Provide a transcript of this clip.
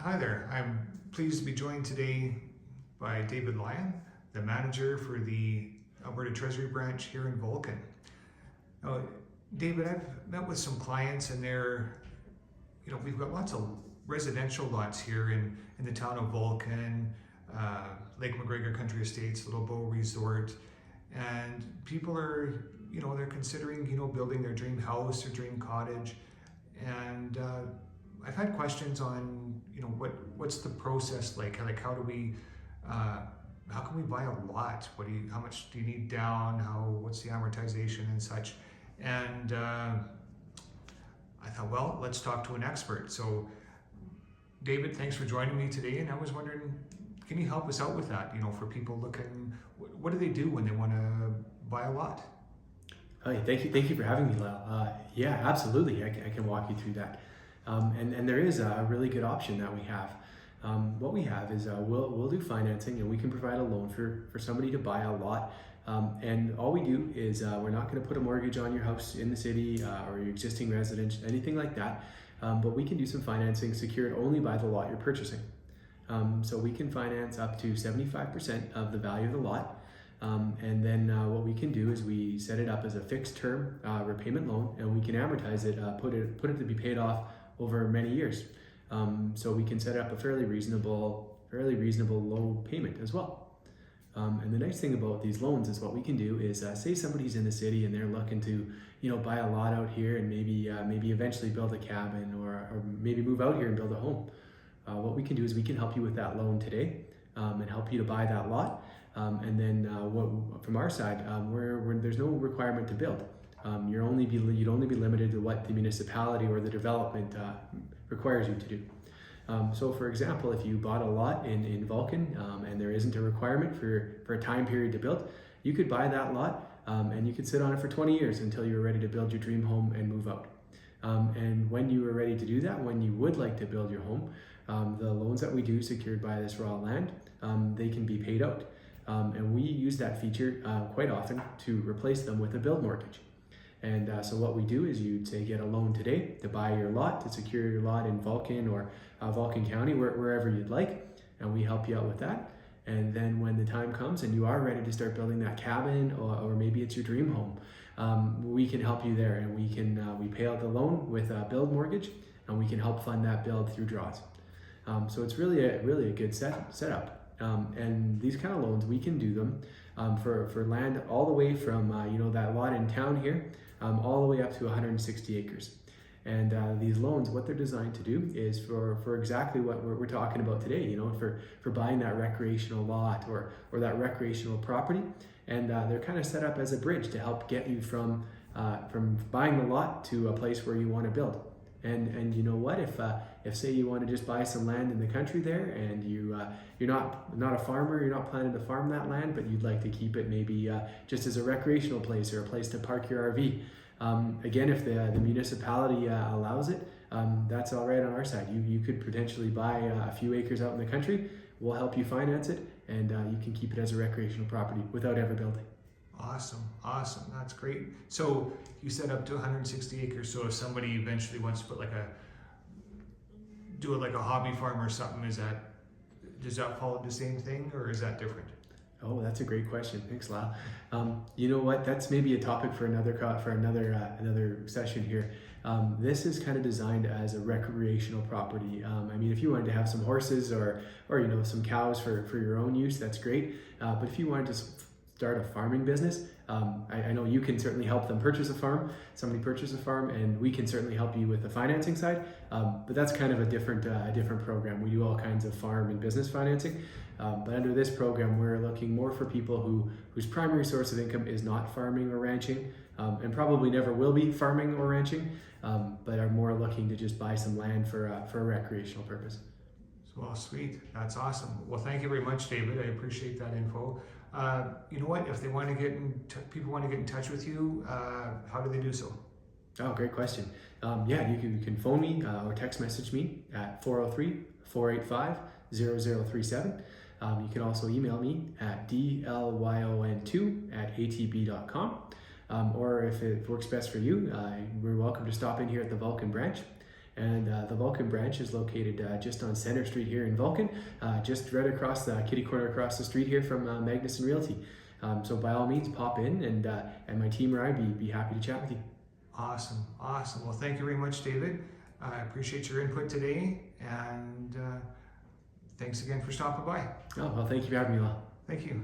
Hi there. I'm pleased to be joined today by David Lyon, the manager for the Alberta Treasury Branch here in Vulcan. Now, David, I've met with some clients and we've got lots of residential lots here in the town of Vulcan, Lake McGregor Country Estates, Little Bow Resort, and people are, they're considering, building their dream house or dream cottage. And I've had questions on, what's the process like? Like, how can we buy a lot? How much do you need down? What's the amortization and such? And I thought, well, let's talk to an expert. So, David, thanks for joining me today. And I was wondering, can you help us out with that? For people looking, what do they do when they want to buy a lot? Hi, thank you for having me, Lyle. Yeah, absolutely. I can walk you through that. And there is a really good option that we have. What we have is we'll do financing, and we can provide a loan for somebody to buy a lot. And all we do is we're not going to put a mortgage on your house in the city or your existing residence, anything like that. But we can do some financing secured only by the lot you're purchasing. So we can finance up to 75% of the value of the lot. And then what we can do is we set it up as a fixed term repayment loan, and we can amortize it, put it to be paid off over many years. So we can set up a fairly reasonable low payment as well. And the nice thing about these loans is what we can do is say somebody's in the city and they're looking to buy a lot out here and maybe eventually build a cabin or maybe move out here and build a home. What we can do is we can help you with that loan today and help you to buy that lot. And then from our side, there's no requirement to build. You'd only be limited to what the municipality or the development requires you to do. So for example, if you bought a lot in Vulcan and there isn't a requirement for a time period to build, you could buy that lot and you could sit on it for 20 years until you're ready to build your dream home and move out. And when you are ready to do that, when you would like to build your home, the loans that we do secured by this raw land, they can be paid out. And we use that feature quite often to replace them with a build mortgage. And so what we do is you'd say get a loan today to buy your lot, to secure your lot in Vulcan or Vulcan County, wherever you'd like, and we help you out with that. And then when the time comes and you are ready to start building that cabin or maybe it's your dream home, we can help you there, and we pay out the loan with a build mortgage, and we can help fund that build through draws. So it's really a good setup. And these kind of loans, we can do them for land all the way from that lot in town here, all the way up to 160 acres. And these loans, what they're designed to do is for exactly what we're talking about today, for buying that recreational lot or that recreational property. And they're kind of set up as a bridge to help get you from buying the lot to a place where you want to build. And you know what, if say you want to just buy some land in the country there, and you're not a farmer, you're not planning to farm that land, but you'd like to keep it maybe just as a recreational place or a place to park your RV. Again, if the municipality allows it, that's all right on our side. You could potentially buy a few acres out in the country. We'll help you finance it, and you can keep it as a recreational property without ever building. Awesome. That's great. So you set up to 160 acres. So if somebody eventually wants to put do it like a hobby farm or something, does that follow the same thing, or is that different? Oh, that's a great question. Thanks, Lyle. You know what? That's maybe a topic for another session here. This is kind of designed as a recreational property. If you wanted to have some horses or some cows for your own use, that's great. But if you wanted to start a farming business, I know you can certainly help them purchase a farm, and we can certainly help you with the financing side, but that's kind of a different program. We do all kinds of farm and business financing, but under this program, we're looking more for people whose primary source of income is not farming or ranching, and probably never will be farming or ranching, but are more looking to just buy some land for a recreational purpose. Well, sweet. That's awesome. Well, thank you very much, David. I appreciate that info. You know what? If they want to people want to get in touch with you, how do they do so? Oh, great question. You can phone me or text message me at 403-485-0037. You can also email me at dlyon2@atb.com. Or if it works best for you, we're welcome to stop in here at the Vulcan Branch. And the Vulcan branch is located just on Center Street here in Vulcan, just right across the kitty corner across the street here from Magnuson Realty. So by all means, pop in, and my team or I be happy to chat with you. Awesome. Well, thank you very much, David. I appreciate your input today, and thanks again for stopping by. Oh, well, thank you for having me, Lyle. Thank you.